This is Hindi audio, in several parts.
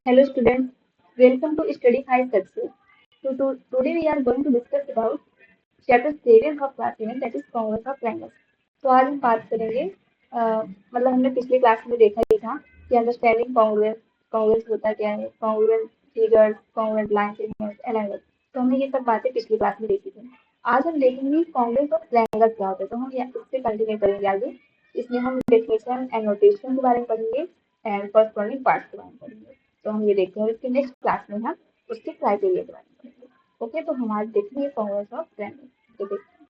Hello students, welcome to Study High Success. Today we are going to discuss about chapter 7 of class 7 that is Congress of Triangles. तो आज हम बात करेंगे मतलब हमने पिछली क्लास में देखा ही था कि अंडरस्टैंडिंग कांग्रेस कांग्रेस होता क्या है, Congress figures, Congress line segments, alignment. तो हमने ये सब बातें पिछली क्लास में देखी थी। आज हम देखेंगे कांग्रेस ऑफ ट्रायंगल्स क्या होता है, तो हम इससे कंटिन्यू करेंगे आगे। इसमें हम डेफिनेशन एंड नोटेशन के बारे में पढ़ेंगे एंड कॉरस्पॉन्डिंग पार्ट्स के बारे में पढ़ेंगे। तो हम ये देखते हैं इसके नेक्स्ट क्लास में हम उसके क्राइटेरिया के बारे में पढ़ेंगे। ओके, तो हम आज देखेंगे कांग्रेस ऑफ ट्रायंगल्स। तो देखते हैं,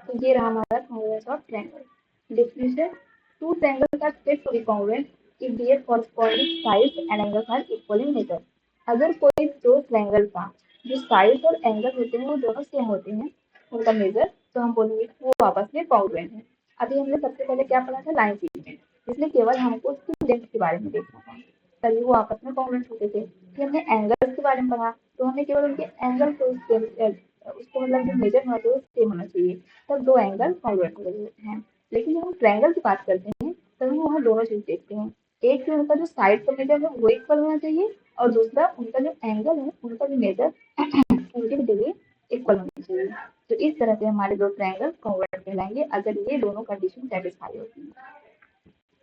तो ये रहा हमारा congress of triangle. Definition: two triangles are said to be congruent if their corresponding sides and angles are equal in nature. अगर कोई दो ट्रायंगल का जो साइड्स और एंगल होते हैं वो दोनों सेम होते हैं उनका मेजर, तो हम बोलेंगे कि वो आपस में कांग्रुएंट है। अभी हमने सबसे पहले क्या पढ़ा था, लाइन सेगमेंट, जिसमें केवल हमको उसकी लेंथ के बारे में देखना था, तभी वो आपस में कांग्रुएंट होते थे। फिर हमने एंगल्स के बारे में पढ़ा, तो हमें केवल उनके एंगल को उसको मतलब जो मेजर होना चाहिए सेम होना चाहिए, तब दो एंगल कांग्रुएंट होते हैं। लेकिन जब हम ट्रायंगल की बात करते हैं तब हम वहाँ दोनों चीज देखते हैं। एक जो उनका जो साइड का मेजर है वो इक्वल होना चाहिए, और दूसरा उनका जो एंगल है उनका भी मेजर उनके भी डिग्री इक्वल होनी चाहिए। तो इस तरह से हमारे दो ट्रायंगल कांग्रुएंट कहलाएंगे अगर ये दोनों कंडीशन सेटिस्फाई होती है।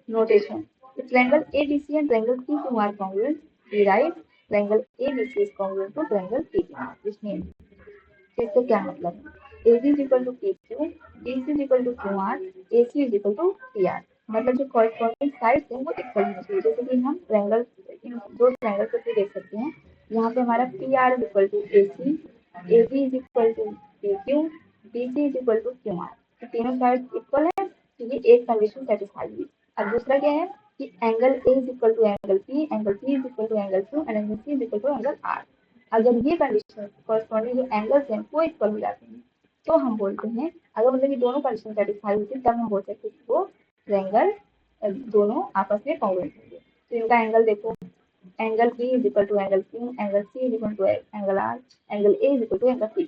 Notation: the triangle ABC and triangle PQ are congruent. We write triangle ABC is congruent to triangle PQ, which means इससे क्या मतलब है, AC is equal to PQ, BC is equal to QR, AC is equal to PR। मतलब जो कॉरस्पॉन्डिंग साइड्स है वो इक्वल होनी चाहिए। जैसे कि हम ट्रायंगल, इन दो ट्रायंगल को भी देख सकते हैं। यहाँ पे हमारा PR is equal to AC, AB is equal to PQ, BC is equal to QR। तो तीनों साइड्स इक्वल है, तो ये एक कंडीशन सेटिस्फाई हुई। अब दूसरा क्या है कि angle A is equal to angle P, angle P is equal to angle Q and angle C is equal to angle R। अगर ये कंडीशन कॉरस्पॉन्डिंग जो एंगल्स हैं वो इक्वल हो जाते हैं, तो हम बोलते हैं, अगर मतलब ये दोनों कंडीशन सेटिस्फाई होती है तब हम बोल सकते हैं कि वो ट्रायंगल दोनों आपस में कांग्रुएंट होंगे। तो इनका एंगल देखो, angle B is equal to angle Q, angle C is equal to angle R, angle A is equal to angle P।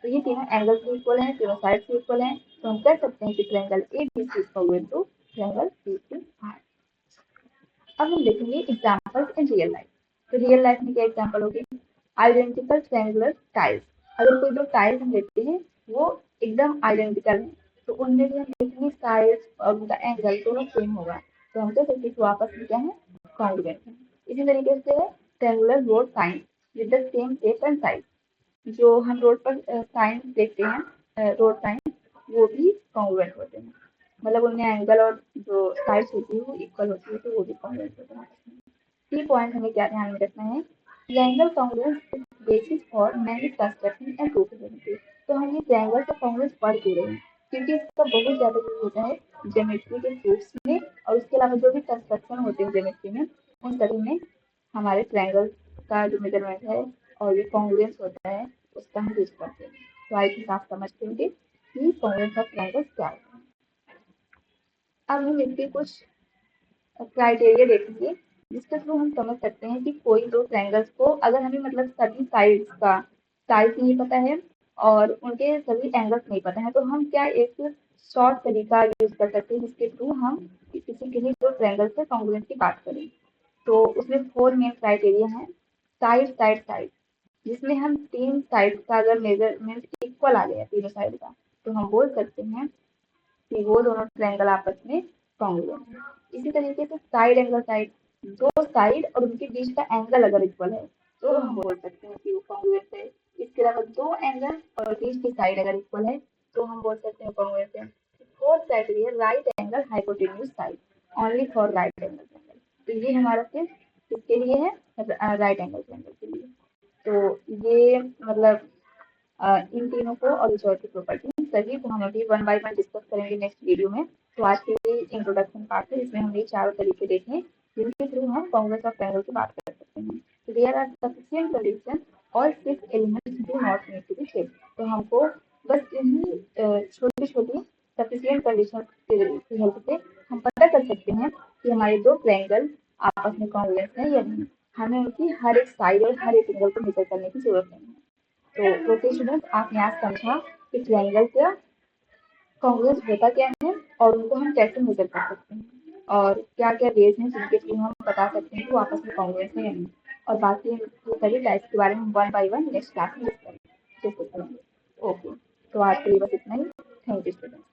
तो ये तीनों एंगल भी इक्वल हैं, तीनों साइड भी इक्वल हैं, तो हम कह सकते हैं कि triangle ABC is congruent to triangle PQR। अब हम देखेंगे एग्जांपल्स इन रियल लाइफ। तो रियल लाइफ में क्या एग्जांपल होगी, आइडेंटिकल ट्रायंगुलर टाइल्स। अगर कोई दो टाइल्स हम देखते हैं वो एकदम आइडेंटिकल है, तो उनमें भी हम देखेंगे साइड्स और उनका एंगल दोनों सेम होगा, तो हम कह सकते हैं कि आपस में क्या है, कांग्रुएंट है। इसी तरीके से triangular road sign with the same shape and size. जो हम रोड पर साइन देखते हैं, रोड साइन, वो भी कांग्रुएंट होते हैं, मतलब उनमें एंगल और जो साइड्स होती है वो इक्वल होती है, तो वो भी कांग्रुएंट होते हैं। की पॉइंट हमें क्या ध्यान में रखना है, triangle congruence is basis for many construction and proofability. तो हम ये ट्रायंगल का कांग्रुएंस पढ़ क्यों रहे हैं, क्योंकि इसका बहुत ज्यादा यूज होता है ज्योमेट्री के प्रूफ्स में, और उसके अलावा जो भी कंस्ट्रक्शन होते हैं ज्योमेट्री में उन सभी में हमारे ट्रायंगल का जो मेजरमेंट है और जो कांग्रुएंस होता है उसका हम यूज करते हैं। तो आई थिंक आप समझते होंगे कि कांग्रुएंस ऑफ ट्रायंगल्स क्या है। अब हम इसके कुछ क्राइटेरिया देखेंगे जिसके थ्रू हम समझ सकते हैं कि कोई दो ट्रायंगल्स को, अगर हमें मतलब सभी साइड्स का साइज नहीं पता है और उनके सभी एंगल्स नहीं पता है, तो हम क्या एक शॉर्ट तरीका यूज कर सकते हैं जिसके थ्रू हम किसी दो ट्रायंगल से कांग्रुएंट की बात करें। तो उसमें 4 मेन क्राइटेरिया हैं। साइड साइड साइड, जिसमें हम तीन साइड का अगर मेजरमेंट इक्वल आ गया तीनों साइड का, तो हम बोल सकते हैं कि वो दोनों ट्रायंगल आपस में कांग्रुएंट है। इसी तरीके से साइड एंगल साइड, दो साइड और उनके बीच का एंगल अगर इक्वल है तो हम बोल सकते हैं कि वो कांग्रुएंट है। इसके अलावा दो एंगल और बीच की साइड अगर इक्वल है तो हम बोल सकते हैं कांग्रुएंट है। Fourth criteria, right angle hypotenuse side, only for right angle triangle. तो ये हमारा सिर्फ किसके लिए है, राइट एंगल ट्रायंगल के लिए। तो ये मतलब इन तीनों को और इस चौथी प्रॉपर्टी सभी को हम अभी वन बाय वन डिस्कस करेंगे नेक्स्ट वीडियो में। तो आज के लिए इंट्रोडक्शन पार्ट है, इसमें हमने चारों तरीके देखे जिनके थ्रू हम कांग्रुएंस ऑफ ट्रायंगल की बात कर सकते हैं। तो देयर आर सफिशिएंट कंडीशन और 6 elements do not need to be check. तो हमको बस इन्हीं छोटी छोटी सफिशिएंट कंडीशन की हेल्प से हम पता कर सकते हैं कि हमारे दो ट्रायंगल आपस में कांग्रुएंट है या नहीं। हमें उनकी हर एक साइड और हर एक एंगल को मेजर करने की जरूरत नहीं है। तो ओके स्टूडेंट्स, आपने आज समझा कि ट्रायंगल का कांग्रुएंस होता क्या है और उनको हम कैसे मेजर कर सकते हैं। और क्या क्या वेज हैं जिनके थ्रू हम बता सकते हैं कि वो आपस में कॉन्ग्रुएंट है या नहीं। और बाकी हम जो सभी टाइप्स के बारे में one by one next class में डिस्कस करेंगे। ओके, तो आज के लिए बस इतना ही। Thank you student.